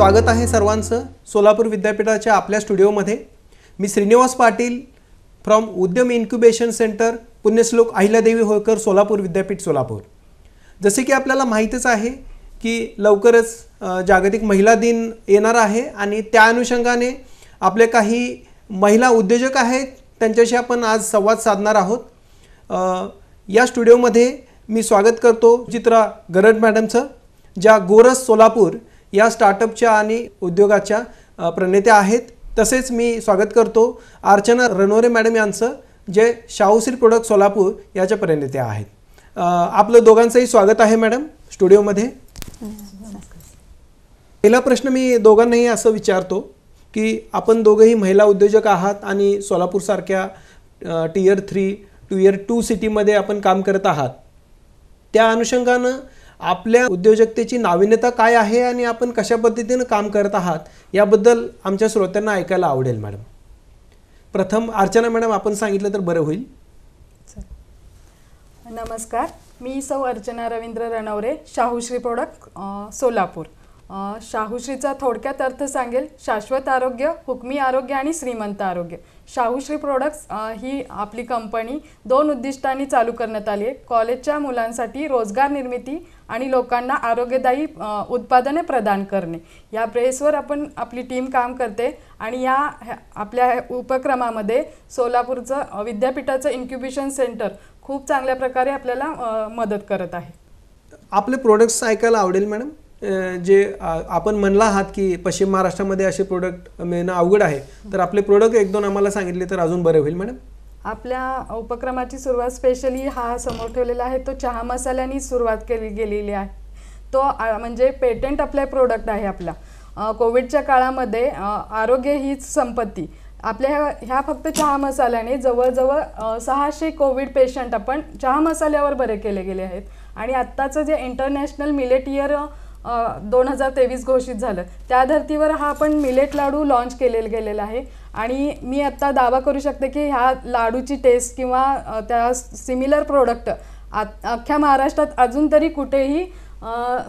स्वागत आहे सर्वांचं सोलापूर विद्यापीठाच्या आपल्या स्टुडिओमध्ये। मी श्रीनिवास पाटील फ्रॉम उद्यम इन्क्युबेशन सेंटर पुण्यश्लोक अहिल्यादेवी होळकर सोलापूर विद्यापीठ सोलापूर। जसे की आपल्याला माहितीच आहे की लवकरच जागतिक महिला दिन येणार आहे आणि त्या अनुषंगाने आपले काही महिला उद्योजक आहेत त्यांच्याशी आपण आज संवाद साधणार आहोत। या स्टुडिओमध्ये मी स्वागत करतो चित्रा गरड मॅडमचं, ज्या गोरस सोलापूर या स्टार्टअपच्या आणि उद्योगाच्या प्रणेत्या आहेत। तसेच मी स्वागत करतो अर्चना रणोरे मॅडम यांचं, जे शाहूश्री प्रोडक्ट सोलापूर याच्या प्रणेत्या आहेत। आपलं दोघांचंही स्वागत आहे मॅडम स्टुडिओमध्ये। पहिला प्रश्न मी दोघांनाही असं विचारतो की आपण दोघंही महिला उद्योजक आहात आणि सोलापूरसारख्या टियर 3 टियर 2 सिटीमध्ये आपण काम करत आहात। त्या अनुषंगानं आपल्या उद्योजकतेची नाविन्यता काय आहे आणि आपण कशा पद्धतीने काम करत आहात याबद्दल आमच्या श्रोत्यांना ऐकायला आवडेल मॅडम। प्रथम अर्चना मॅडम आपण सांगितलं तर बरं होईल। नमस्कार, मी सौ अर्चना रवींद्र रणवरे, शाहूश्री प्रोडक्ट सोलापूर। शाहूश्रीचा थोडक्यात अर्थ सांगेल, शाश्वत आरोग्य, हुकमी आरोग्य आणि श्रीमंत आरोग्य। शाहूश्री प्रोडक्ट्स ही आपली कंपनी 2 उद्दिष्टांनी चालू करण्यात आली आहे। कॉलेजच्या मुलांसाठी रोजगार निर्मिती आणि लोकांना आरोग्यदायी उत्पादने प्रदान करणे, या बेसवर आपण आपली टीम काम करते। आणि या आपल्या उपक्रमामध्ये सोलापूरचं विद्यापीठाचं इन्क्युबेशन सेंटर खूप चांगल्या प्रकारे आपल्याला मदत करत आहे। आपले प्रोडक्ट्स ऐकायला आवडेल मॅडम। जे आपण म्हणला आहात की पश्चिम महाराष्ट्रामध्ये असे प्रोडक्ट मिळणं अवघड आहे, तर आपले प्रोडक्ट एक दोन आम्हाला सांगितले तर अजून बरं होईल मॅडम। आपल्या उपक्रमाची सुरुवात स्पेशली हा समोर ठेवलेला आहे तो चहा मसाल्यानी सुरुवात केली गेलेली आहे। तो म्हणजे पेटंट अप्लाय प्रोडक्ट आहे आपला। कोविडच्या काळामध्ये आरोग्य हीच संपत्ती, आपल्या ह्या फक्त चहा मसाल्याने जवळजवळ 600 कोविड पेशंट आपण चहा मसाल्यावर बरे केले गेले आहेत। आणि आत्ताचं जे इंटरनॅशनल मिलेट इयर 2023 घोषित झालं, त्या धर्तीवर हा आपण मिलेट लाडू लॉन्च गेलेला आहे। आणि मी आत्ता दावा करू शकते की ह्या लाडूची टेस्ट किंवा त्या सिमिलर प्रोडक्ट अख्ख्या महाराष्ट्रात अजून तरी कुठेही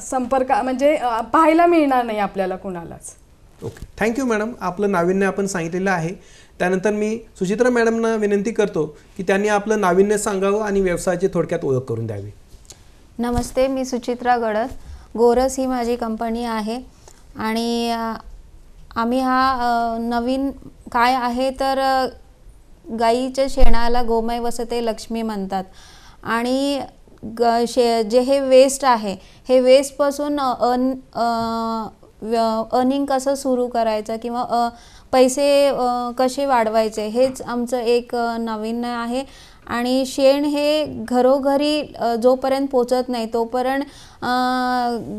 संपर्क म्हणजे पाहायला मिळणार नाही आपल्याला कुणालाच। Okay, thank you madam. आपलं नाविन्य आपण सांगितलेलं आहे। त्यानंतर मी सुचित्रा मॅडमना विनंती करतो की त्यांनी आपलं नाविन्य सांगावं आणि व्यवसायाची थोडक्यात ओळख करून द्यावी। नमस्ते, मी सुचित्रा गडद, गोरस ही माझी कंपनी आहे। आणि आम्ही हा नवीन काय आहे तर गाईच्या शेणाला गोमय वसते लक्ष्मी म्हणतात। आणि जे हे वेस्ट आहे, हे वेस्टपासून अर्निंग कसं सुरू करायचं किंवा पैसे कसे वाढवायचे हेच आमचं एक नाविन्य आहे। आणि शेण हे घरोघरी जोपर्यंत पोचत नाही तोपर्यंत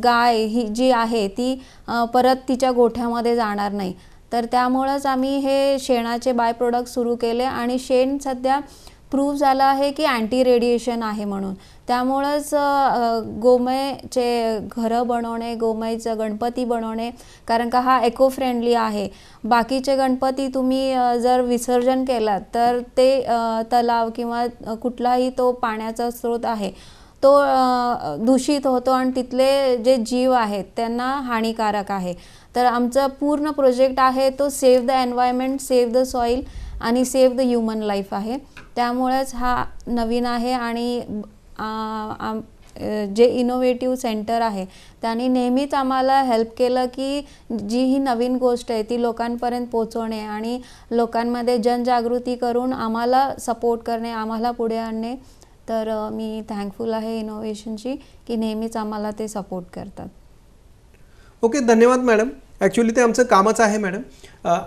गाय ही जी आहे ती परत तिच्या गोठ्यामध्ये जाणार नाही। तर त्यामुळेच आम्ही हे शेणाचे बाय प्रोडक्ट सुरू केले। आणि शेण सध्या प्रूव्ह झालं आहे की अँटी रेडिएशन आहे म्हणून। त्यामुळेच गोमयचे घरं बनवणे, गोमयचं गणपती बनवणे, कारण का हा इको फ्रेंडली आहे। बाकीचे गणपती तुम्ही जर विसर्जन केलात तर ते तलाव किंवा कुठलाही तो पाण्याचा स्रोत आहे तो दूषित होतो आणि तिथले जे जीव आहेत त्यांना हानिकारक आहे। तर आमचा पूर्ण प्रोजेक्ट आहे तो save the environment, save the soil आणि सेव्ह द ह्युमन लाईफ आहे। त्यामुळेच हा नवीन आहे। आणि जे इनोव्हेटिव्ह सेंटर आहे त्यांनी नेहमीच आम्हाला हेल्प केलं की जी ही नवीन गोष्ट आहे ती लोकांपर्यंत पोहोचवणे आणि लोकांमध्ये जनजागृती करून आम्हाला सपोर्ट करणे, आम्हाला पुढे आणणे। तर मी थँकफुल आहे इनोव्हेशनची की नेहमीच आम्हाला ते सपोर्ट करतात। ओके, धन्यवाद मॅडम। ॲक्च्युली ते आमचं कामच आहे मॅडम।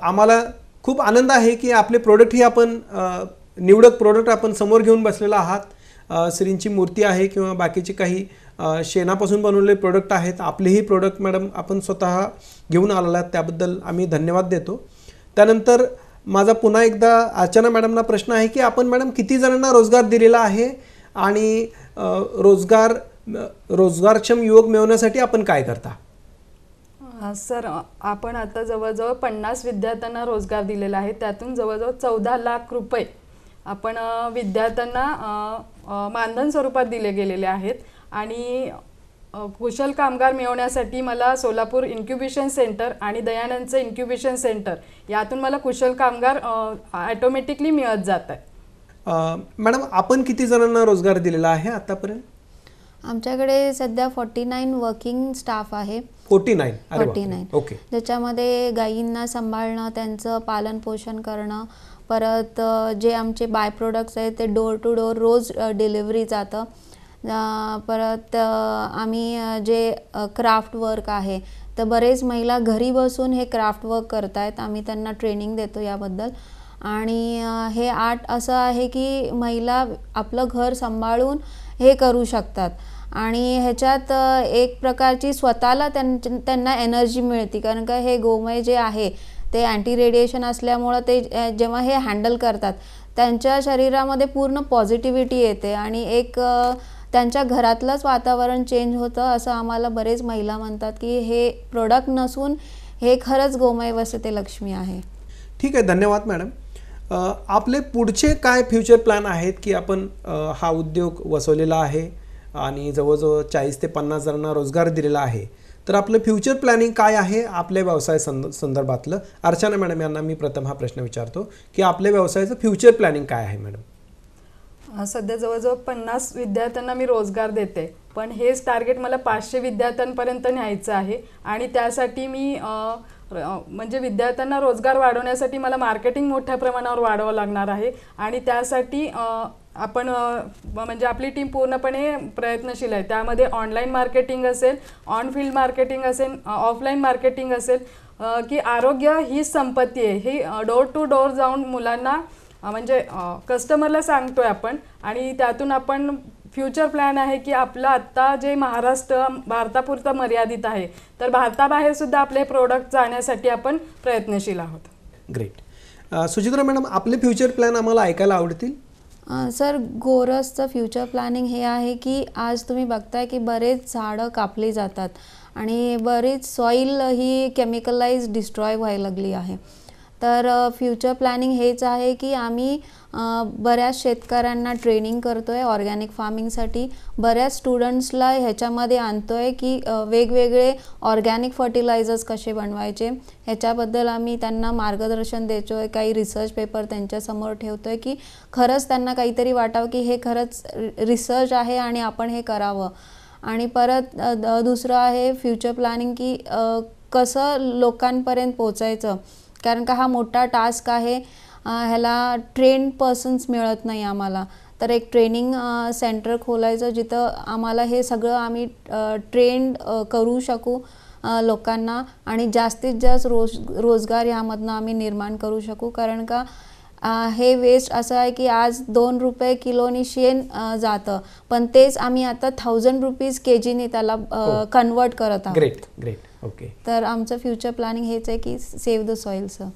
आम्हाला खूप आनंद आहे की आपले प्रोडक्ट ही आपण निवडक प्रोडक्ट आपण समोर घेऊन बसलेला आहात। श्रींची मूर्ती आहे किंवा बाकीचे काही शेणापासून बनवलेले प्रोडक्ट आहेत। आपलेही प्रोडक्ट मॅडम आपण स्वतः घेऊन आलात, त्याबद्दल आम्ही धन्यवाद देतो। त्यानंतर माझा पुन्हा एकदा अर्चना मॅडमना प्रश्न आहे की आपण मॅडम किती जणांना रोजगार दिलेला आहे आणि रोजगारक्षम युवक मिळवण्यासाठी आपण काय करता? सर, आपण आता जवळजवळ 50 विद्यार्थ्यांना रोजगार दिलेला आहे। त्यातून जवळजवळ 14 लाख रुपये आपण विद्यार्थ्यांना मानधन स्वरूपात दिले गेलेले आहेत। आणि कुशल कामगार मिळवण्यासाठी मला सोलापूर इन्क्युबेशन सेंटर आणि दयानंदचं इन्क्युबेशन सेंटर यातून मला कुशल कामगार ऑटोमॅटिकली मिळत जात आहे. मॅडम आपण किती जणांना रोजगार दिलेला आहे आतापर्यंत? आमच्याकडे सध्या 49 वर्किंग स्टाफ आहे. 49. अरे 49. ओके. ज्याच्यामध्ये गायींना सांभाळणं, त्यांचं पालन पोषण करणं, परत जे आमचे बाय प्रोडक्ट्स आहेत ते डोर टू डोर रोज डिलिव्हरी जातं. परत आम्ही जे क्राफ्ट वर्क आहे तर बरेच महिला घरी बसून हे क्राफ्ट वर्क करत आहेत. आम्ही त्यांना ट्रेनिंग देतो याबद्दल. आणि हे आर्ट असं आहे की महिला आपलं घर सांभाळून हे करू शकतात आणि ह्याच्यात एक प्रकारची स्वतःला त्यांना एनर्जी मिळते, कारण का हे गोमय जे आहे ते अँटी रेडिएशन असल्यामुळं ते जेव्हा हे हँडल करतात त्यांच्या शरीरामध्ये पूर्ण पॉझिटिव्हिटी येते आणि एक त्यांच्या घरातलंच वातावरण चेंज होतं असं आम्हाला बरेच महिला म्हणतात की हे प्रोडक्ट नसून हे खरंच गोमय वसते लक्ष्मी आहे. ठीक आहे, धन्यवाद मॅडम. आपले पुढचे काय फ्युचर प्लॅन आहेत की आपण हा उद्योग वसवलेला आहे आणि जवळजवळ 40 ते 50 जणांना रोजगार दिलेला आहे, तर आपलं फ्युचर प्लॅनिंग काय आहे आपल्या व्यवसाय संदर्भातलं? अर्चना मॅडम यांना मी प्रथम हा प्रश्न विचारतो की आपल्या व्यवसायाचं फ्युचर प्लॅनिंग काय आहे मॅडम? सध्या जवळजवळ 50 विद्यार्थ्यांना मी रोजगार देते, पण हेच टार्गेट मला 500 विद्यार्थ्यांपर्यंत न्यायचं आहे आणि त्यासाठी मी म्हणजे विद्यार्थ्यांना रोजगार वाढवण्यासाठी मला मार्केटिंग मोठ्या प्रमाणावर वाढवावं लागणार आहे आणि त्यासाठी आपण म्हणजे आपली टीम पूर्णपणे प्रयत्नशील आहे. त्यामध्ये ऑनलाईन मार्केटिंग असेल, ऑन फील्ड मार्केटिंग असेल, ऑफलाईन मार्केटिंग असेल की आरोग्य हीच संपत्ती आहे ही डोर टू डोर जाऊन मुलांना म्हणजे कस्टमरला सांगतोय आपण आणि त्यातून आपण फ्युचर प्लॅन आहे की आपलं आत्ता जे महाराष्ट्र भारतापुरतं मर्यादित आहे तर भारताबाहेर सुद्धा आपले प्रोडक्ट जाण्यासाठी आपण प्रयत्नशील आहोत. ग्रेट. सुचित्रा मॅडम, आपले फ्युचर प्लॅन आम्हाला ऐकायला आवडतील. सर, गोरसचं फ्युचर प्लॅनिंग हे आहे की आज तुम्ही बघताय की बरेच झाडं कापली जातात आणि बरीच सॉईल ही केमिकलाइज डिस्ट्रॉय व्हायला लागली आहे. तर फ्युचर प्लॅनिंग हेच आहे की आम्ही बऱ्याच शेतकऱ्यांना ट्रेनिंग करतो आहे ऑर्गॅनिक फार्मिंगसाठी. बऱ्याच स्टुडंट्सला ह्याच्यामध्ये आणतो आहे की वेगवेगळे ऑर्गॅनिक फर्टिलायझर्स कसे बनवायचे ह्याच्याबद्दल आम्ही त्यांना मार्गदर्शन देतो आहे. काही रिसर्च पेपर त्यांच्यासमोर ठेवतो आहे की खरंच त्यांना काहीतरी वाटावं की हे खरंच रिसर्च आहे आणि आपण हे करावं. आणि परत दुसरं आहे फ्युचर प्लॅनिंग की कसं लोकांपर्यंत पोचायचं, कारण का हा मोठा टास्क आहे. ह्याला ट्रेंड पर्सन्स मिळत नाही आम्हाला, तर एक ट्रेनिंग सेंटर खोलायचं जिथं आम्हाला हे सगळं आम्ही ट्रेंड करू शकू लोकांना आणि जास्तीत जास्त रोजगार ह्यामधनं आम्ही निर्माण करू शकू. कारण का हे वेस्ट असं आहे की आज 2 रुपये किलोनी शेण जातं, पण तेच आम्ही आता 1000 रुपीज केजीने त्याला कन्वर्ट करत आहोत. Great great. ओके. तर आमचं फ्युचर प्लॅनिंग हेच आहे की सेव्ह द सॉइलचं.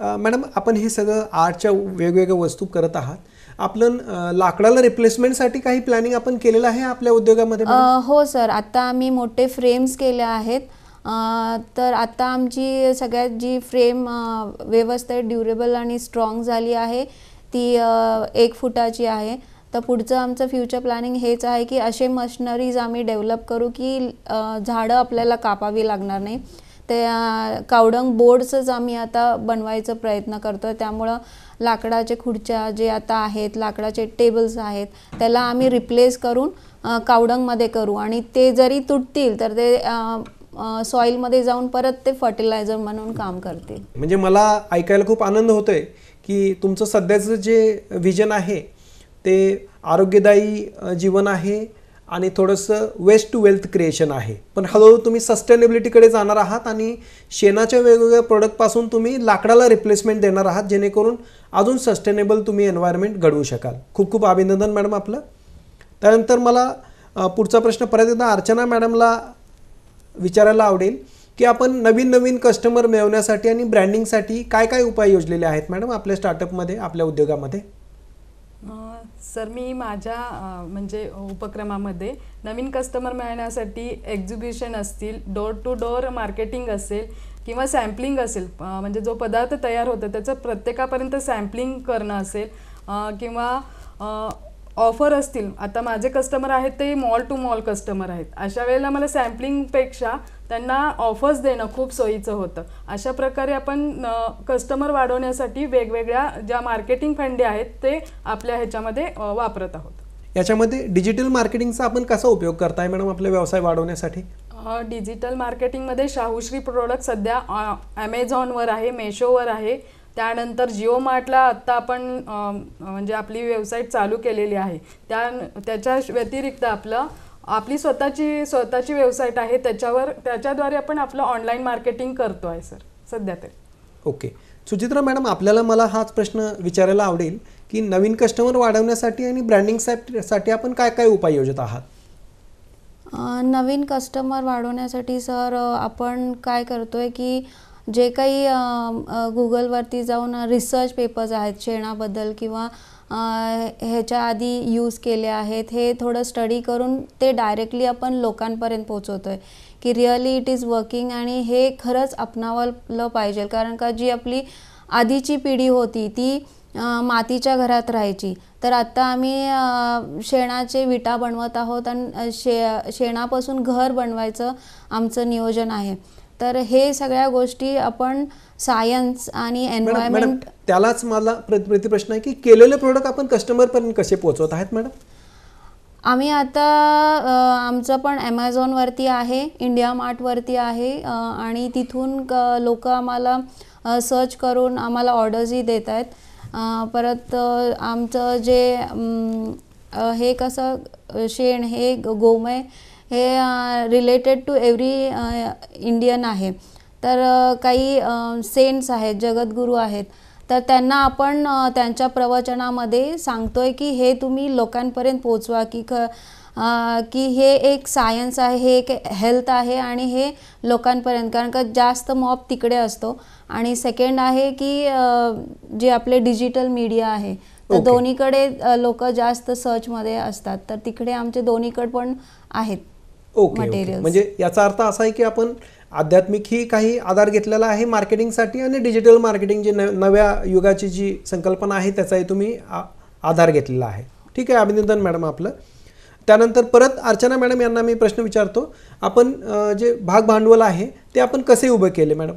मॅडम, आपण हे सगळं आर्टच्या वेगवेगळ्या वस्तू करत आहात. आपलं लाकडाला रिप्लेसमेंटसाठी काही प्लॅनिंग आपण केलेलं आहे आपल्या उद्योगामध्ये? हो सर, आता आम्ही मोठे फ्रेम्स केले आहेत. तर आता आमची सगळ्यात जी फ्रेम व्यवस्थित ड्युरेबल आणि स्ट्रॉंग झाली आहे ती 1 फुटाची आहे. तर पुढचं आमचं फ्युचर प्लॅनिंग हेच आहे की असे मशिनरीज आम्ही डेव्हलप करू की झाडं आपल्याला कापावी लागणार नाही. ते कावडंग बोर्ड्सच आम्ही आता बनवायचा प्रयत्न करतो आहे. त्यामुळं लाकडाचे खुर्च्या जे आता आहेत, लाकडाचे टेबल्स आहेत, त्याला आम्ही रिप्लेस करून कावडंगमध्ये करू आणि ते जरी तुटतील तर ते सॉईलमध्ये जाऊन परत ते फर्टिलायझर म्हणून काम करतील. म्हणजे मला ऐकायला खूप आनंद होतोय की तुमचं सध्याचं जे विजन आहे ते आरोग्यदायी जीवन आहे आणि थोडंसं वेस्ट टू वेल्थ क्रिएशन आहे, पण हळूहळू तुम्ही सस्टेनेबिलिटीकडे जाणार आहात आणि शेणाच्या वेगवेगळ्या प्रोडक्टपासून तुम्ही लाकडाला रिप्लेसमेंट देणार आहात जेणेकरून अजून सस्टेनेबल तुम्ही एन्व्हायरमेंट घडवू शकाल. खूप खूप अभिनंदन मॅडम आपलं. त्यानंतर मला पुढचा प्रश्न परत एकदा अर्चना मॅडमला विचारायला आवडेल की आपण नवीन नवीन कस्टमर मिळवण्यासाठी आणि ब्रँडिंगसाठी काय काय उपाय योजलेले आहेत मॅडम आपल्या स्टार्टअपमध्ये, आपल्या उद्योगामध्ये? सर, मी माझ्या म्हणजे उपक्रमामध्ये नवीन कस्टमर मिळवण्यासाठी एक्झिबिशन असतील, डोर टू डोर मार्केटिंग असेल किंवा सॅम्पलिंग असेल, म्हणजे जो पदार्थ तयार होतो त्याचं प्रत्येकापर्यंत सॅम्पलिंग करणं असेल किंवा ऑफर असतील, आता माझे कस्टमर आहेत ते मॉल टू मॉल कस्टमर आहेत, अशा वेळेला मला सॅम्पलिंगपेक्षा त्यांना ऑफर्स देणं खूप सोयीचं होतं. अशा प्रकारे आपण कस्टमर वाढवण्यासाठी वेगवेगळ्या ज्या मार्केटिंग फंडे आहेत ते आपल्या ह्याच्यामध्ये वापरत आहोत. याच्यामध्ये डिजिटल मार्केटिंगचा आपण कसा उपयोग करताय मॅडम आपला व्यवसाय वाढवण्यासाठी? डिजिटल मार्केटिंगमध्ये शाहूश्री प्रोडक्ट सध्या ॲमेझॉनवर आहे, मेशोवर आहे, त्यानंतर जिओ मार्टला आत्ता आपण म्हणजे आपली वेबसाईट चालू केलेली आहे. त्याच्या व्यतिरिक्त आपली स्वतःची वेबसाईट आहे, त्याच्याद्वारे आपण आपलं ऑनलाईन मार्केटिंग करतो आहे सर सध्या तरी. ओके सुचित्रा मॅडम, आपल्याला मला हाच प्रश्न विचारायला आवडेल की नवीन कस्टमर वाढवण्यासाठी आणि ब्रँडिंगसाठी आपण काय काय उपाय योजत आहात? नवीन कस्टमर वाढवण्यासाठी सर आपण काय करतोय की जे काही गुगलवरती जाऊन रिसर्च पेपर्स आहेत शेणाबद्दल किंवा ह्याच्या आधी यूज केले आहेत, हे थोडं स्टडी करून ते डायरेक्टली आपण लोकांपर्यंत पोचवतोय की रिअली इट इज वर्किंग आणि हे खरंच अपनावलं पाहिजे. कारण का जी आपली आधीची पिढी होती ती मातीच्या घरात राहायची, तर आता आम्ही शेणाचे विटा बनवत आहोत आणि शेणापासून घर बनवायचं आमचं नियोजन आहे. तर हे सगळ्या गोष्टी आपण सायन्स आणि एन्व्हायरमेंट. त्यालाच मला प्रतिप्रश्न आहे की केलेले प्रोडक्ट आपण कस्टमरपर्यंत कसे पोहोचवत आहेत मॅडम? आम्ही आता आमचं पण ॲमेझॉनवरती आहे, इंडिया मार्टवरती आहे आणि तिथून लोक आम्हाला सर्च करून आम्हाला ऑर्डर्सही देत आहेत. परत आमचं जे हे कसं शेण हे गोमय हे रिलेटेड टू एव्हरी इंडियन आहे. तर काही सेंट्स आहेत, जगद्गुरू आहेत, तर त्यांना आपण त्यांच्या प्रवचनामध्ये सांगतोय की हे तुम्ही लोकांपर्यंत पोचवा की हे एक सायन्स आहे, हे एक हेल्थ आहे आणि हे लोकांपर्यंत. कारण का जास्त मॉब तिकडे असतो. आणि सेकंड आहे की जे आपले डिजिटल मीडिया आहे, तर दोन्हीकडे लोक जास्त सर्चमध्ये असतात, तर तिकडे आमचे दोन्हीकडे पण आहेत मटेरियल. म्हणजे याचा अर्थ असा आहे की आपण आध्यात्मिक ही काही आधार घेतलेला आहे मार्केटिंगसाठी आणि डिजिटल मार्केटिंग जी नव्या युगाची जी संकल्पना आहे त्याचाही तुम्ही आधार घेतलेला आहे. ठीक आहे, अभिनंदन मॅडम आपलं. त्यानंतर परत अर्चना मॅडम यांना मी प्रश्न विचारतो, आपण जे भाग भांडवल आहे ते आपण कसे उभे केले मॅडम?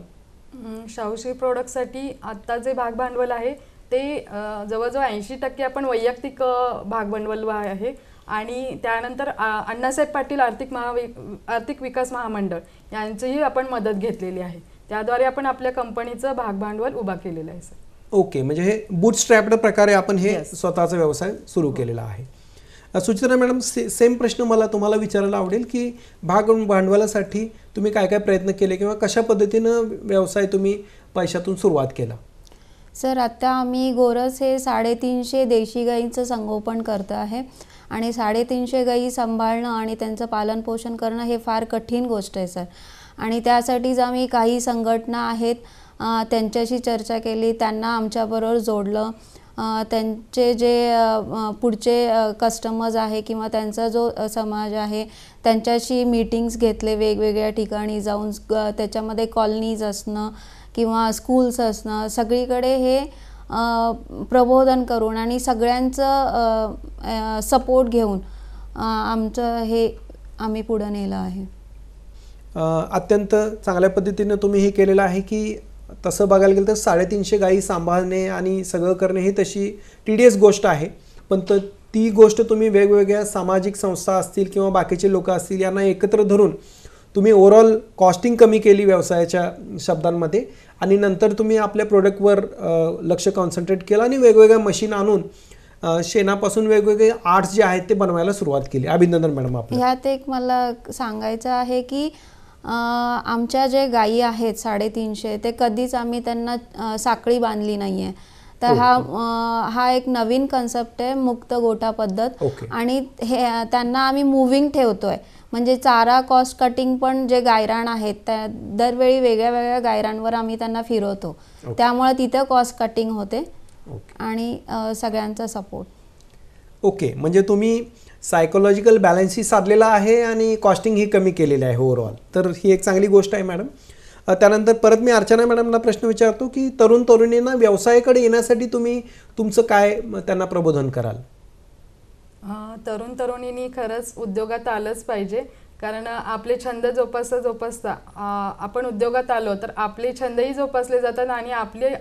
शाहूश्री प्रोडक्टसाठी आत्ता जे भाग भांडवल आहे ते जवळजवळ 80% आपण वैयक्तिक भाग भांडवल आहे आणि त्यानंतर अण्णासाहेब पाटील आर्थिक विकास महामंडळ यांचीही आपण मदत घेतलेली आहे. त्याद्वारे आपण आपल्या कंपनीचं भाग भांडवल उभा केलेलं आहे सर. ओके, म्हणजे हे बूटस्ट्रॅप्ड प्रकारे आपण हे स्वतःचा व्यवसाय सुरू केलेला आहे. सुचित्रा मॅडम, सेम प्रश्न मला तुम्हाला विचारायला आवडेल की भाग भांडवलासाठी तुम्ही काय काय प्रयत्न केले किंवा कशा पद्धतीनं व्यवसाय तुम्ही पैशातून सुरुवात केला? सर आता आम्ही गोरस हे 350 देशी गाईंचं संगोपन करत आहे आणि 350 गाई सांभाळणं आणि त्यांचं पालनपोषण करणं हे फार कठीण गोष्ट आहे सर. आणि त्यासाठीच आम्ही काही संघटना आहेत त्यांच्याशी चर्चा केली, त्यांना आमच्याबरोबर जोडलं. त्यांचे जे पुढचे कस्टमर्स आहे किंवा त्यांचा जो समाज आहे त्यांच्याशी मीटिंग्स घेतले, वेगवेगळ्या ठिकाणी जाऊन त्याच्यामध्ये कॉलनीज असणं किंवा स्कूल्स असणं, सगळीकडे हे प्रबोधन करून आणि सगळ्यांचं सपोर्ट घेऊन आमचं हे आम्ही पुढे नेलं आहे. अत्यंत चांगल्या पद्धतीनं तुम्ही हे केलेलं आहे की तसं बघायला गेलं तर 350 गायी सांभाळणे आणि सगळं करणे ही तशी टीडीएस गोष्ट आहे, पण ती गोष्ट तुम्ही वेगवेगळ्या सामाजिक संस्था असतील किंवा बाकीचे लोक असतील यांना एकत्र धरून तुम्ही ओव्हरऑल कॉस्टिंग कमी केली व्यवसायाच्या शब्दांमध्ये आणि नंतर तुम्ही आपल्या प्रोडक्टवर लक्ष कॉन्सन्ट्रेट केलं आणि वेगवेगळ्या मशीन आणून शेणापासून वेगवेगळे आर्ट्स जे आहेत ते बनवायला सुरुवात केली. अभिनंदन मॅडम आपलं. ह्यात एक मला सांगायचं आहे की आमच्या जे गायी आहेत 350 ते कधीच आम्ही त्यांना साखळी बांधली नाही आहे. तर हा एक नवीन कन्सेप्ट आहे, मुक्त गोठा पद्धत. आणि हे त्यांना आम्ही मूव्हिंग ठेवतोय, म्हणजे चारा कॉस्ट कटिंग पण जे गायरान आहेत त्या दरवेळी वेगळ्या वेगळ्या गायरांवर आम्ही त्यांना फिरवतो, त्यामुळे तिथे कॉस्ट कटिंग होते आणि सगळ्यांचा सपोर्ट. ओके, म्हणजे तुम्ही सायकोलॉजिकल बॅलन्सही साधलेला आहे आणि कॉस्टिंग ही कमी केलेली आहे ओव्हरऑल, तर ही एक चांगली गोष्ट आहे मॅडम. त्यानंतर परत मी अर्चना मॅडमला प्रश्न विचारतो की तरुण तरुणींना व्यवसायाकडे येण्यासाठी तुम्ही तुमचं काय त्यांना प्रबोधन कराल? तरुण तरुणींनी खरंच उद्योगात आलंच पाहिजे, कारण आपले छंद जोपासता जोपासता आपण उद्योगात आलो तर आपले छंदही जोपासले जातात आणि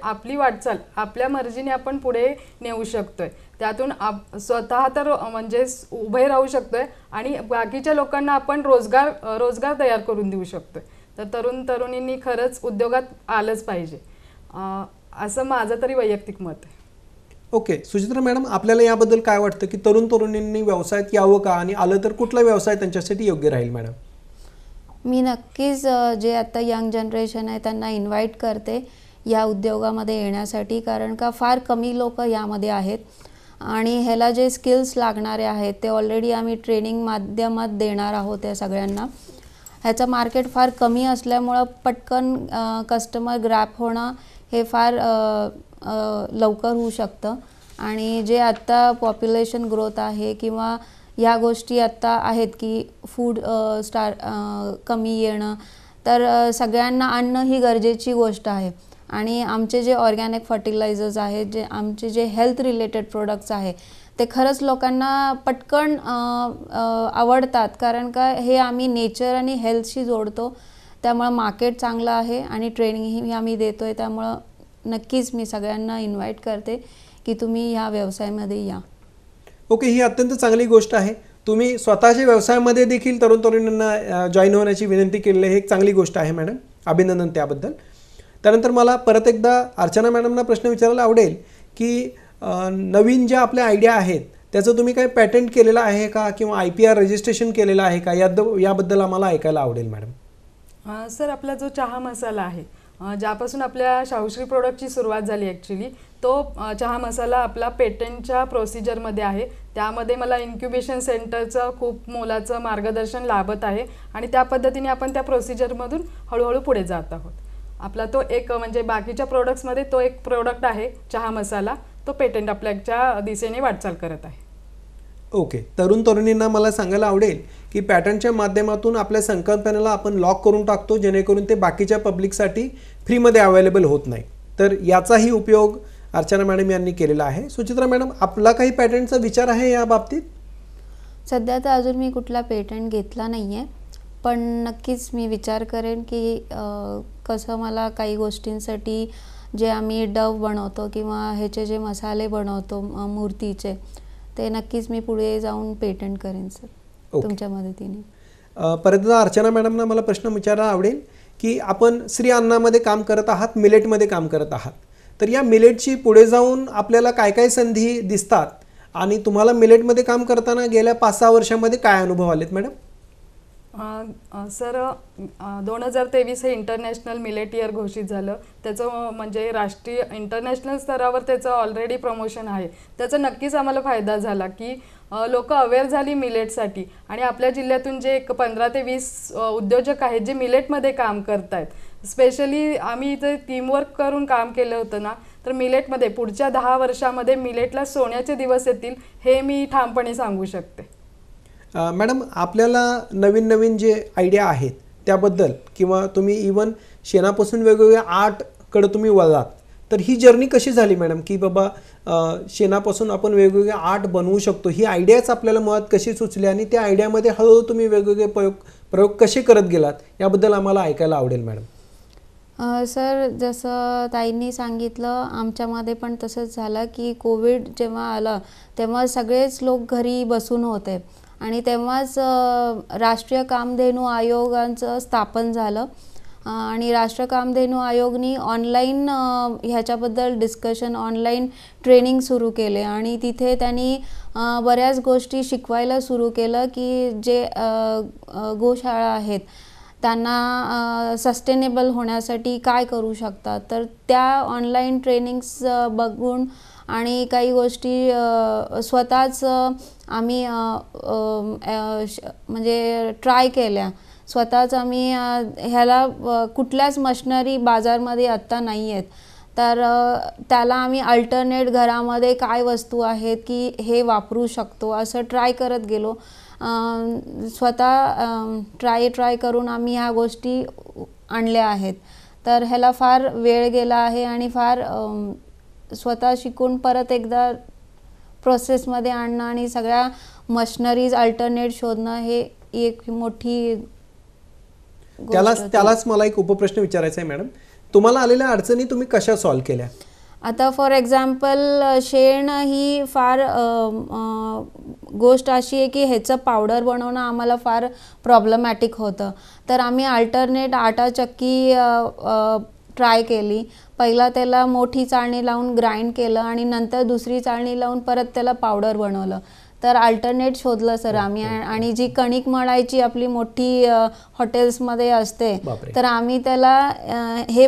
आपली वाटचाल आपल्या मर्जीने आपण पुढे नेऊ शकतोय. त्यातून स्वतः तर म्हणजे उभे राहू शकतोय आणि बाकीच्या लोकांना आपण रोजगार तयार करून देऊ शकतोय. तर तरुण तरुणींनी खरंच उद्योगात आलंच पाहिजे, असं माझं तरी वैयक्तिक मत आहे. ओके, सुचित्रा मॅडम, आपल्याला याबद्दल काय वाटतं की तरुण तरुणींनी व्यवसायात यावं का, आणि आलं तर कुठला व्यवसाय त्यांच्यासाठी योग्य राहील मॅडम? मी नक्कीच जे आता यंग जनरेशन आहे त्यांना इन्व्हाइट करते या उद्योगामध्ये येण्यासाठी, कारण का फार कमी लोक यामध्ये आहेत आणि ह्याला जे स्किल्स लागणारे आहेत ते ऑलरेडी आम्ही ट्रेनिंग माध्यमात देणार आहोत त्या सगळ्यांना. ह्याचं मार्केट फार कमी असल्यामुळं पटकन कस्टमर ग्रॅप होणं हे फार लवकर होऊ शकतं. आणि जे आत्ता पॉप्युलेशन ग्रोथ आहे किंवा या गोष्टी आत्ता आहेत की फूड कमी येणं, तर सगळ्यांना अन्न ही गरजेची गोष्ट आहे. आणि आमचे जे ऑर्गॅनिक फर्टिलायझर्स आहेत, जे आमचे जे हेल्थ रिलेटेड प्रोडक्ट्स आहे ते खरंच लोकांना पटकन आवडतात, कारण का हे आम्ही नेचर आणि हेल्थशी जोडतो. त्यामुळं मार्केट चांगलं आहे आणि ट्रेनिंगही आम्ही देतो आहे. त्यामुळं नक्कीच मी सगळ्यांना इन्व्हाइट करते की तुम्ही ह्या व्यवसायामध्ये या. ओके, ही अत्यंत चांगली गोष्ट आहे. तुम्ही स्वतःच्या व्यवसायामध्ये देखील तरुण तरुणींना जॉईन होण्याची विनंती केली, हे एक चांगली गोष्ट आहे मॅडम, अभिनंदन त्याबद्दल. त्यानंतर मला परत एकदा अर्चना मॅडमना प्रश्न विचारायला आवडेल की नवीन ज्या आपल्या आयडिया आहेत त्याचं तुम्ही काही पॅटेंट केलेलं आहे का, किंवा IPR रजिस्ट्रेशन केलेलं आहे का, याबद्दल आम्हाला ऐकायला आवडेल मॅडम. सर, आपला जो चहा मसाला आहे, ज्यापासून आपल्या शाहूश्री प्रोडक्टची सुरुवात झाली ॲक्च्युली, तो चहा मसाला आपला पेटंटच्या प्रोसिजरमध्ये आहे. त्यामध्ये मला इन्क्युबेशन सेंटरचं खूप मोलाचं मार्गदर्शन लाभत आहे आणि त्या पद्धतीने आपण त्या प्रोसिजरमधून हळूहळू पुढे जात आहोत. आपला तो एक म्हणजे बाकीच्या प्रोडक्ट्समध्ये तो एक प्रोडक्ट आहे चहा मसाला, तो पेटंट आपल्याच्या दिशेने वाटचाल करत आहे. ओके, तरुण तरुणींना मला सांगायला आवडेल की पॅटर्नच्या माध्यमातून आपल्या संकल्पनेला आपण लॉक करून टाकतो, जेणेकरून ते बाकीच्या पब्लिकसाठी फ्रीमध्ये अवेलेबल होत नाही. तर याचाही उपयोग अर्चना मॅडम यांनी केलेला आहे. सुचित्रा मॅडम, आपला काही पॅटर्नचा विचार आहे या बाबतीत? सध्या तर अजून मी कुठला पेटंट घेतला नाही आहे, पण नक्कीच मी विचार करेन की कसं मला काही गोष्टींसाठी जे आम्ही डव बनवतो किंवा ह्याचे जे मसाले बनवतो मूर्तीचे, ते नक्कीच मी पुढे जाऊन पेटंट करेन सर, तुमच्या मदतीने. परत अर्चना मॅडमना मला प्रश्न विचारायला आवडेल की आपण श्री अन्नामध्ये काम करत आहात, मिलेटमध्ये काम करत आहात, तर या मिलेटची पुढे जाऊन आपल्याला काय काय संधी दिसतात आणि तुम्हाला मिलेटमध्ये काम करताना गेल्या 5-6 वर्षांमध्ये काय अनुभव आलेत मॅडम? सर, 2023 हे इंटरनॅशनल मिलेट इयर घोषित झालं. त्याचं म्हणजे राष्ट्रीय इंटरनॅशनल स्तरावर त्याचं ऑलरेडी प्रमोशन आहे. त्याचा नक्कीच आम्हाला फायदा झाला की लोक अवेअर झाली मिलेटसाठी आणि आपल्या जिल्ह्यातून जे एक 15 ते 20 उद्योजक आहेत जे मिलेटमध्ये काम करत आहेत. स्पेशली आम्ही इथे टीमवर्क करून काम केलं होतं ना, तर मिलेटमध्ये पुढच्या 10 वर्षामध्ये मिलेटला सोन्याचे दिवस येतील हे मी ठामपणे सांगू शकते. मॅडम, आपल्याला नवीन नवीन जे आयडिया आहेत त्याबद्दल, किंवा तुम्ही इवन शेणापासून वेगवेगळ्या आर्टकडे तुम्ही वळलात, तर ही जर्नी कशी झाली मॅडम की बाबा शेणापासून आपण वेगवेगळे आर्ट बनवू शकतो, ही आयडियाच आपल्याला मुळात कशी सुचली आणि त्या आयडियामध्ये हळूहळू तुम्ही वेगवेगळे प्रयोग कसे करत गेलात, याबद्दल आम्हाला ऐकायला आवडेल मॅडम. सर, जसं ताईंनी सांगितलं, आमच्यामध्ये पण तसंच झालं की कोविड जेव्हा आलं तेव्हा सगळेच लोक घरी बसून होते आणि तेव्हाच राष्ट्रीय कामधेनू आयोगांचं स्थापन झालं आणि राष्ट्रीय कामधेनू आयोगनी ऑनलाईन ह्याच्याबद्दल डिस्कशन, ऑनलाईन ट्रेनिंग सुरू केले आणि तिथे त्यांनी बऱ्याच गोष्टी शिकवायला सुरू केलं की जे गोशाळा आहेत त्यांना सस्टेनेबल होण्यासाठी काय करू शकतात. तर त्या ऑनलाईन ट्रेनिंग्स बघून आणि काही गोष्टी स्वतःच आम्ही म्हणजे ट्राय केल्या. स्वतःच आम्ही ह्याला कुठल्याच मशिनरी बाजारमध्ये आत्ता नाही आहेत, तर त्याला आम्ही अल्टरनेट घरामध्ये काय वस्तू आहेत की हे वापरू शकतो असं ट्राय करत गेलो. स्वतः ट्राय करून आम्ही ह्या गोष्टी आणल्या आहेत. तर ह्याला फार वेळ गेला आहे आणि फार स्वतः शिकून परत एकदा प्रोसेसमध्ये आणणं आणि सगळ्या मशिनरीज अल्टरनेट शोधणं हे एक मोठी गोष्ट होती. त्यालाच मला एक उपप्रश्न विचारायचा आहे मॅडम, तुम्हाला आलेल्या अडचणी तुम्ही कशा सॉल्व्ह केल्या? आता फॉर एक्झाम्पल शेण ही फार गोष्ट अशी आहे की ह्याचं पावडर बनवणं आम्हाला फार प्रॉब्लेमॅटिक होतं. तर आम्ही अल्टरनेट आटा चक्की ट्राय केली. पहिला त्याला मोठी चाळणी लावून ग्राइंड केलं आणि नंतर दुसरी चाळणी लावून परत त्याला पावडर बनवलं. तर अल्टरनेट शोधलं सर आम्ही. आणि जी कणिक मळायची आपली मोठी हॉटेल्समध्ये असते, तर आम्ही त्याला हे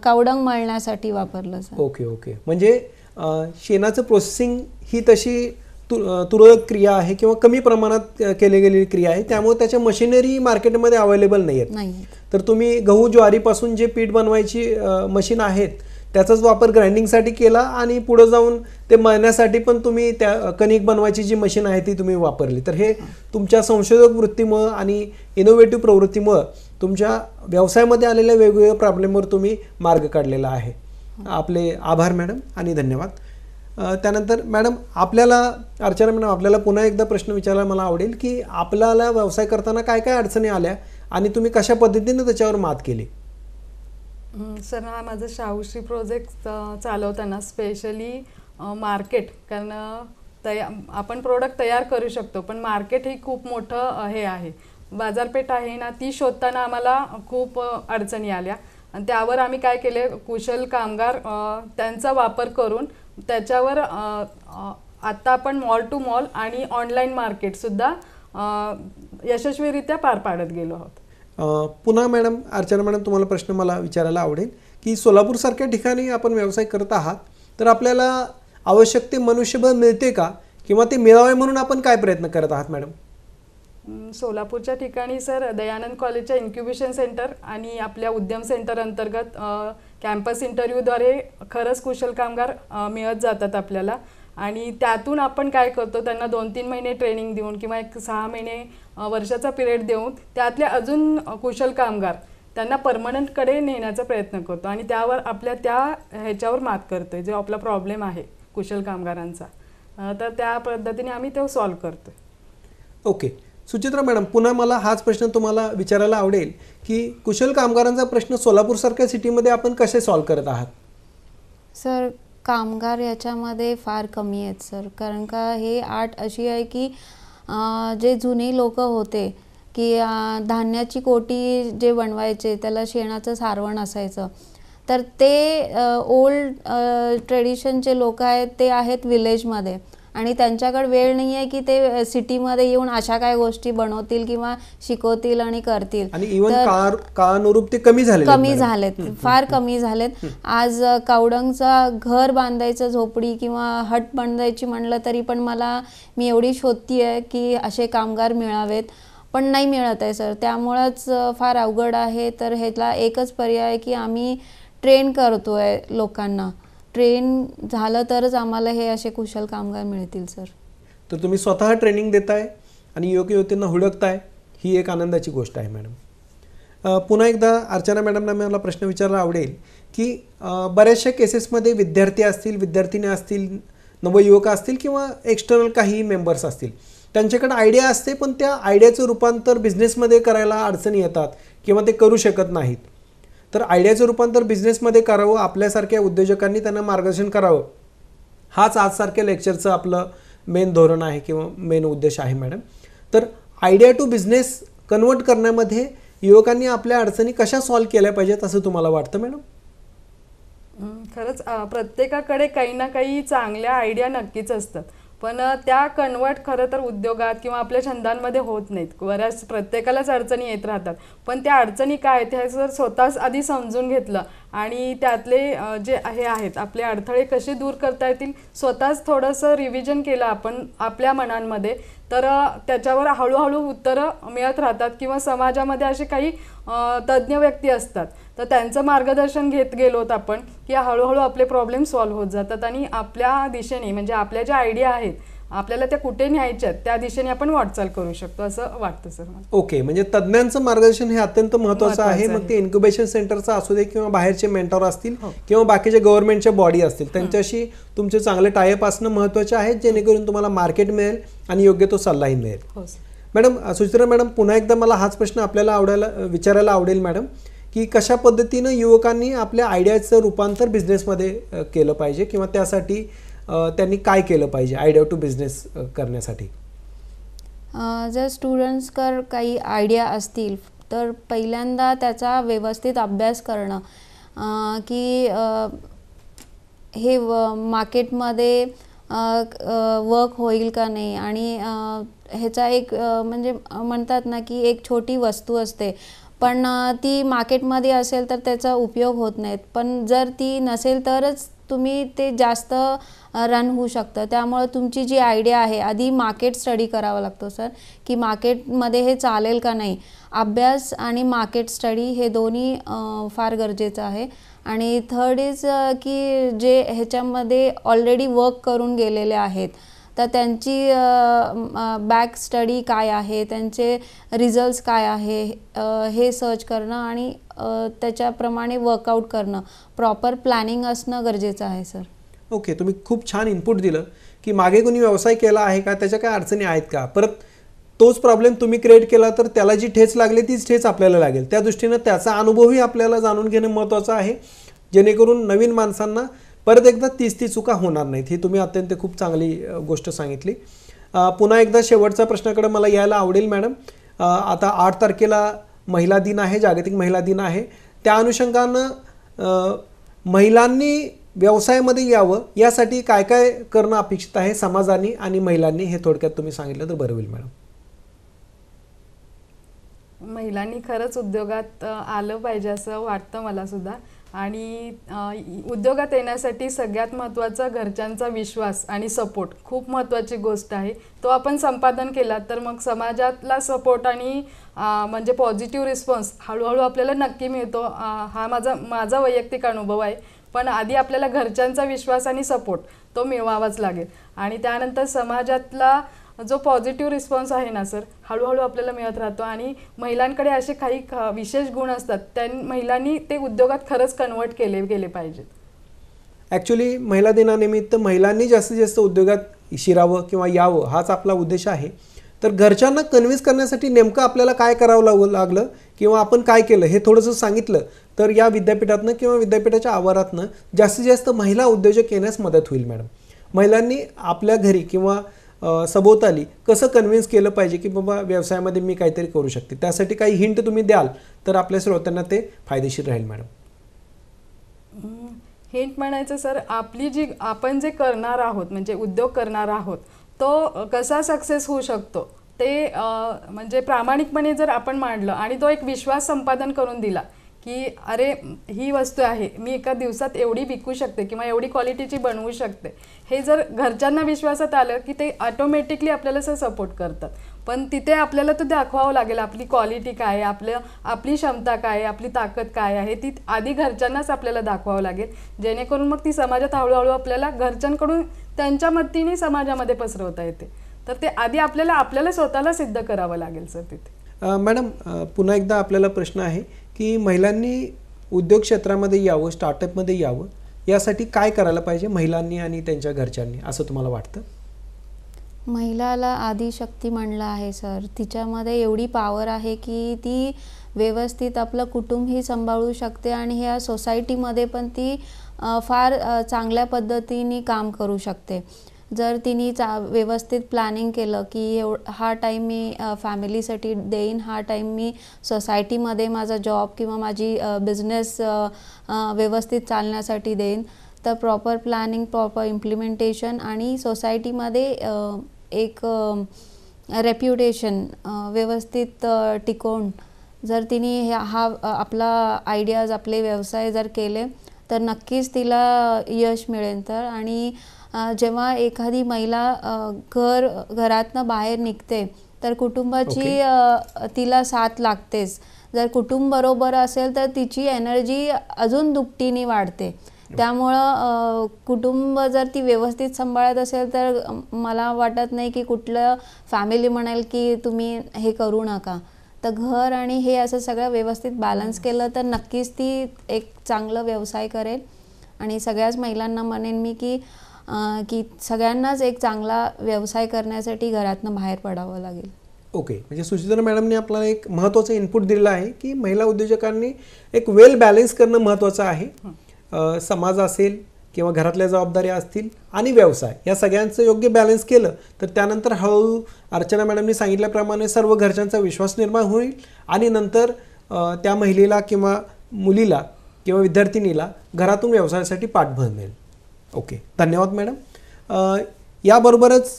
कावडंग मळण्यासाठी वापरलं सर. ओके. म्हणजे शेणाचं प्रोसेसिंग ही तशी तुरळक क्रिया आहे किंवा कमी प्रमाणात केली गेलेली क्रिया आहे, त्यामुळे त्याच्या मशिनरी मार्केटमध्ये अवेलेबल नाही आहेत. तर तुम्ही गहू ज्वारीपासून जे पीठ बनवायची मशीन आहेत त्याचाच वापर ग्राइंडिंगसाठी केला आणि पुढे जाऊन ते मळण्यासाठी पण तुम्ही त्या कणिक बनवायची जी मशीन आहे ती तुम्ही वापरली. तर हे तुमच्या संशोधक वृत्तीमुळं आणि इनोव्हेटिव्ह प्रवृत्तीमुळं तुमच्या व्यवसायामध्ये आलेल्या वेगवेगळ्या प्रॉब्लेमवर तुम्ही मार्ग काढलेला आहे. आपले आभार मॅडम आणि धन्यवाद. त्यानंतर मॅडम अर्चना मॅडम आपल्याला पुन्हा एकदा प्रश्न विचारायला मला आवडेल की आपल्याला व्यवसाय करताना काय काय अडचणी आल्या आणि तुम्ही कशा पद्धतीने त्याच्यावर मात केली? सर, हा माझा शाहूश्री प्रोजेक्ट चालवताना स्पेशली मार्केट, कारण आपण प्रोडक्ट तयार करू शकतो पण मार्केट ही खूप मोठं हे आहे, बाजारपेठ आहे ना, ती शोधताना आम्हाला खूप अडचणी आल्या. आणि त्यावर आम्ही काय केले, कुशल कामगार त्यांचा वापर करून त्याच्यावर आत्ता आपण मॉल टू मॉल आणि ऑनलाईन मार्केटसुद्धा यशस्वीरित्या पार पाडत गेलो आहोत. पुन्हा मॅडम अर्चना मॅडम तुम्हाला प्रश्न मला विचारायला आवडेल की सोलापूरसारख्या ठिकाणी आपण व्यवसाय करत आहात तर आपल्याला आवश्यक ते मनुष्यबळ मिळते का, किंवा ते मिळावे म्हणून आपण काय प्रयत्न करत आहात मॅडम? सोलापूरच्या ठिकाणी सर दयानंद कॉलेजच्या इन्क्युबेशन सेंटर आणि आपल्या उद्यम सेंटर अंतर्गत कॅम्पस इंटरव्ह्यूद्वारे खरंच कुशल कामगार मिळत जातात आपल्याला. आणि त्यातून आपण काय करतो, त्यांना 2-3 महिने ट्रेनिंग देऊन किंवा 6 महिने वर्षाचा पिरियड देऊन त्यातले अजून कुशल कामगार त्यांना परमनंटकडे नेण्याचा प्रयत्न करतो आणि त्यावर ह्याच्यावर मात करतोय, जो आपला प्रॉब्लेम आहे कुशल कामगारांचा. तर त्या पद्धतीने आम्ही तो सॉल्व्ह करतोय. ओके. सुचित्रा मॅडम, पुन्हा मला हाच प्रश्न तुम्हाला विचारायला आवडेल की कुशल कामगारांचा प्रश्न सोलापूरसारख्या सिटीमध्ये आपण कसे सॉल्व्ह करत आहात? सर, कामगार याच्यामध्ये फार कमी आहेत सर, कारण का हे आट अशी आहे की जे जुने लोक होते की धान्याची कोटी जे बनवायचे त्याला शेणाचं सारवण असायचं, तर ते ओल्ड ट्रेडिशनचे लोक आहेत ते आहेत विलेजमध्ये आणि त्यांच्याकडे वेळ नाही आहे की ते सिटीमध्ये येऊन अशा काय गोष्टी बनवतील किंवा शिकवतील आणि करतील. आणि इव्हन काळानुरूप ते कमी झालेत, फार कमी झालेत. आज कावडंगचा घर बांधायचं, झोपडी किंवा हट बांधायची म्हणलं तरी पण मी एवढी शोधती आहे की असे कामगार मिळावेत, पण नाही मिळत आहे सर. त्यामुळंच फार अवघड आहे. तर ह्याला एकच पर्याय आहे की आम्ही ट्रेन करतोय लोकांना. ट्रेन झालं तरच आम्हाला हे असे कुशल कामगार मिळतील सर. तर तुम्ही स्वतः ट्रेनिंग देताय आणि योग्य युवतींना हुडकताय, ही एक आनंदाची गोष्ट आहे मॅडम. पुन्हा एकदा अर्चना मॅडमना मला प्रश्न विचारायला आवडेल की बऱ्याचशा केसेसमध्ये विद्यार्थी असतील, विद्यार्थिनी असतील, नवयुवक असतील किंवा एक्सटर्नल काही मेंबर्स असतील, त्यांच्याकडे आयडिया असते पण त्या आयडियाचं रूपांतर बिझनेसमध्ये करायला अडचणी येतात किंवा ते करू शकत नाहीत. तर आयडियाचं रूपांतर बिझनेसमध्ये करावं, आपल्यासारख्या उद्योजकांनी त्यांना मार्गदर्शन करावं, हाच आजसारख्या लेक्चरचं आपलं मेन धोरण आहे किंवा मेन उद्देश आहे मॅडम. तर आयडिया टू बिझनेस कन्वर्ट करण्यामध्ये युवकांनी आपल्या अडचणी कशा सॉल्व्ह केल्या पाहिजेत असं तुम्हाला वाटतं मॅडम? खरंच प्रत्येकाकडे काही ना काही चांगल्या आयडिया नक्कीच असतात, पण त्या कन्वर्ट खरं तर उद्योगात किंवा आपल्या छंदांमध्ये होत नाहीत. बऱ्याच प्रत्येकालाच अडचणी येत राहतात, पण त्या अडचणी काय आहेत हे जर स्वतःच आधी समजून घेतलं आणि त्यातले जे आहेत आपले अडथळे कसे दूर करता येतील स्वतःच थोडंसं रिव्हिजन केलं आपण आपल्या मनांमध्ये, तर त्याच्यावर हळूहळू उत्तरं मिळत राहतात. किंवा समाजामध्ये असे काही तज्ज्ञ व्यक्ती असतात, तर त्यांचं मार्गदर्शन घेत गेलोत आपण की हळूहळू आपले प्रॉब्लेम सॉल्व्ह होत जातात आणि आपल्या दिशेने म्हणजे आपल्या ज्या आयडिया आहेत आपल्याला त्या कुठे न्यायच्यात त्या दिशेने आपण वाटचाल करू शकतो असं वाटतं सर मला. ओके, म्हणजे तज्ज्ञांचं मार्गदर्शन हे अत्यंत महत्त्वाचं आहे. मग ते इन्क्युबेशन सेंटरचं असू दे किंवा बाहेरचे मेंटॉर असतील किंवा बाकीचे गव्हर्नमेंटच्या बॉडी असतील, त्यांच्याशी तुमचे चांगले टायअप असणं महत्त्वाचे आहे, जेणेकरून तुम्हाला मार्केट मिळेल आणि योग्य तो सल्लाही मिळेल. हो सर. मॅडम, सुचित्रा मॅडम, पुन्हा एकदा मला हाच प्रश्न आपल्याला विचारायला आवडेल मॅडम, की कशा पद्धतीनं युवकांनी आपल्या आयडियाचं रूपांतर बिझनेसमध्ये केलं पाहिजे किंवा त्यासाठी त्यांनी काय केलं पाहिजे आयडिया टू बिझनेस करण्यासाठी? जर स्टुडंट्सकर काही आयडिया असतील तर पहिल्यांदा त्याचा व्यवस्थित अभ्यास करणं, की हे मार्केटमध्ये वर्क होईल का नाही. आणि ह्याचा एक म्हणजे म्हणतात ना की एक छोटी वस्तू असते, पण ती मार्केटमध्ये असेल तर त्याचा उपयोग होत नाहीत, पण जर ती नसेल तरच तुम्ही ते जास्त रन होऊ शकतं. त्यामुळे तुमची जी आयडिया आहे आधी मार्केट स्टडी करावा लागतो सर, की मार्केटमध्ये हे चालेल का नाही. अभ्यास आणि मार्केट स्टडी हे दोन्ही फार गरजेचं आहे. आणि थर्ड इज की जे ह्याच्यामध्ये ऑलरेडी वर्क करून गेलेले आहेत तर त्यांची बॅक स्टडी काय आहे, त्यांचे रिझल्ट्स काय आहे हे सर्च करणं आणि त्याच्याप्रमाणे वर्कआउट करणं, प्रॉपर प्लॅनिंग असणं गरजेचं आहे सर. ओके, तुम्ही खूप छान इनपुट दिलं की मागे कोणी व्यवसाय केला आहे का, त्याच्या काय अडचणी आहेत का, परत तोच प्रॉब्लेम तुम्ही क्रिएट केला तर त्याला जी ठेच लागली तीच ठेच आपल्याला लागेल. त्या दृष्टीनं त्याचा अनुभवही आपल्याला जाणून घेणं महत्त्वाचं आहे, जेणेकरून नवीन माणसांना परत एकदा ती चुका होणार नाहीत. ही तुम्ही अत्यंत खूप चांगली गोष्ट सांगितली. पुन्हा एकदा शेवटच्या प्रश्नाकडे मला यायला आवडेल मॅडम. आता 8 तारखेला महिला दिन आहे, जागतिक महिला दिन आहे. त्या अनुषंगानं महिलांनी व्यवसायामध्ये यावं यासाठी काय काय करणं अपेक्षित आहे समाजाने आणि महिलांनी, हे थोडक्यात तुम्ही सांगितलं तर बरं होईल मॅडम. महिलांनी खरंच उद्योगात आलं पाहिजे असं वाटतं मला सुद्धा. आणि उद्योगात येण्यासाठी सगळ्यात महत्त्वाचा घरच्यांचा विश्वास आणि सपोर्ट खूप महत्त्वाची गोष्ट आहे. तो आपण संपादन केला तर मग समाजातला सपोर्ट आणि म्हणजे पॉझिटिव्ह रिस्पॉन्स हळूहळू आपल्याला नक्की मिळतो. हा माझा वैयक्तिक अनुभव आहे. पण आधी आपल्याला घरच्यांचा विश्वास आणि सपोर्ट तो मिळवावाच लागेल. आणि त्यानंतर समाजातला जो पॉझिटिव्ह रिस्पॉन्स आहे ना सर, हळूहळू आपल्याला मिळत राहतो. आणि महिलांकडे असे काही विशेष गुण असतात, त्या महिलांनी ते उद्योगात खरंच कन्वर्ट गेले पाहिजेत. ॲक्च्युली महिला दिनानिमित्त महिलांनी जास्तीत जास्त उद्योगात शिरावं किंवा यावं हाच आपला उद्देश आहे. तर घरच्यांना कन्व्हिन्स करण्यासाठी नेमकं आपल्याला काय करावं लागलं किंवा आपण काय केलं हे थोडंसं सांगितलं तर या विद्यापीठातनं किंवा विद्यापीठाच्या आवारातनं जास्तीत जास्त महिला उद्योजक येण्यास मदत होईल मॅडम. महिलांनी आपल्या घरी किंवा सभोवताली कसं कन्व्हिन्स केलं पाहिजे की बाबा व्यवसायामध्ये मी काहीतरी करू शकते, त्यासाठी काही हिंट तुम्ही द्याल तर आपल्या श्रोत्यांना ते फायदेशीर राहील मॅडम. हिंट म्हणायचं सर, आपण जे करणार आहोत म्हणजे उद्योग करणार आहोत तो कसा सक्सेस होऊ शकतो ते म्हणजे प्रामाणिकपणे जर आपण मांडलं आणि तो एक विश्वास संपादन करून दिला की अरे ही वस्तू आहे, मी एका दिवसात एवढी विकू शकते किंवा एवढी क्वालिटीची बनवू शकते, हे जर घरच्यांना विश्वासात आलं की ते ऑटोमॅटिकली आपल्याला सपोर्ट करतात. पण तिथे आपल्याला तो दाखवावं लागेल आपली क्वालिटी काय आहे, आपली क्षमता काय आहे, आपली ताकद काय आहे, ती आधी घरच्यांनाच आपल्याला दाखवावं लागेल, जेणेकरून मग ती समाजात हळूहळू आपल्याला घरच्यांकडून त्यांच्या मदतीने समाजामध्ये पसरवता येते. तर ते आधी आपल्याला स्वतःला सिद्ध करावं लागेल सर तिथे. मॅडम, पुन्हा एकदा आपल्याला प्रश्न आहे की महिलांनी उद्योग क्षेत्रामध्ये यावं, स्टार्टअपमध्ये यावं यासाठी काय करायला पाहिजे महिलांनी आणि त्यांच्या घरच्यांनी असं तुम्हाला वाटतं? महिलाला आदिशक्ती म्हणलं आहे सर. तिच्यामध्ये एवढी पॉवर आहे की ती व्यवस्थित आपलं कुटुंबही सांभाळू शकते आणि ह्या सोसायटीमध्ये पण ती फार चांगल्या पद्धतीने काम करू शकते. जर तिने व्यवस्थित प्लॅनिंग केलं की हा टाईम मी फॅमिलीसाठी देईन, हा टाईम मी सोसायटीमध्ये माझा जॉब किंवा माझी बिझनेस व्यवस्थित चालण्यासाठी देईन, तर प्रॉपर प्लॅनिंग, प्रॉपर इम्प्लिमेंटेशन आणि सोसायटीमध्ये एक रेप्युटेशन व्यवस्थित टिकवून जर तिने हा आपला आयडियाज, आपले व्यवसाय जर केले तर नक्कीच तिला यश मिळेल. तर आणि जेव्हा एखादी महिला घरातनं बाहेर निघते तर कुटुंबाची तिला साथ लागतेच. जर कुटुंब बरोबर असेल तर तिची एनर्जी अजून दुपटीने वाढते. त्यामुळं कुटुंब जर ती व्यवस्थित सांभाळत असेल तर मला वाटत नाही की कुठलं फॅमिली म्हणेल की तुम्ही हे करू नका. तर घर आणि हे असं सगळं व्यवस्थित बॅलन्स केलं तर नक्कीच ती एक चांगलं व्यवसाय करेल. आणि सगळ्याच महिलांना म्हणेन मी की सगळ्यांनाच एक चांगला व्यवसाय करण्यासाठी घरातनं बाहेर पडावं लागेल. ओके, म्हणजे सुचित्रा मॅडमने आपल्याला एक महत्त्वाचं इनपुट दिलं आहे की महिला उद्योजकांनी एक वेल बॅलन्स करणं महत्त्वाचं आहे. समाज असेल किंवा घरातल्या जबाबदाऱ्या असतील आणि व्यवसाय या सगळ्यांचं योग्य बॅलन्स केलं तर त्यानंतर हळूहळू अर्चना मॅडमनी सांगितल्याप्रमाणे सर्व घरच्यांचा विश्वास निर्माण होईल आणि नंतर त्या महिलेला किंवा मुलीला किंवा विद्यार्थिनीला घरातून व्यवसायासाठी पाठबळ मिळेल. ओके, धन्यवाद मॅडम. याबरोबरच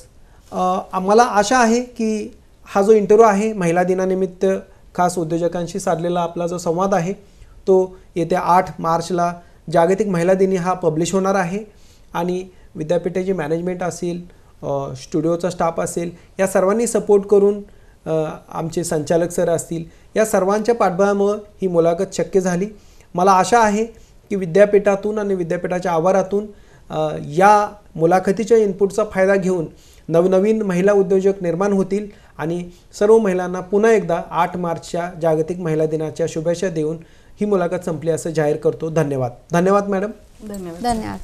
आम्हाला आशा आहे की हा जो इंटरव्ह्यू आहे महिला दिनानिमित्त खास उद्योजकांशी साधलेला आपला जो संवाद आहे तो येत्या 8 मार्चला जागतिक महिला दिनी हा पब्लिश होणार आहे. आणि विद्यापीठाची मॅनेजमेंट असेल, स्टुडिओचा स्टाफ असेल, या सर्वांनी सपोर्ट करून आमचे संचालक सर असतील, या सर्वांच्या पाठबळामुळं ही मुलाखत शक्य झाली. मला आशा आहे की विद्यापीठातून आणि विद्यापीठाच्या आवारातून या मुलाखतीच्या इनपुटचा फायदा घेऊन नवनवीन महिला उद्योजक निर्माण होतील आणि सर्व महिलांना पुन्हा एकदा 8 मार्चच्या जागतिक महिला दिनाच्या शुभेच्छा देऊन ही मुलाखत संपली असं जाहीर करतो. धन्यवाद. धन्यवाद मॅडम. धन्यवाद. धन्यवाद.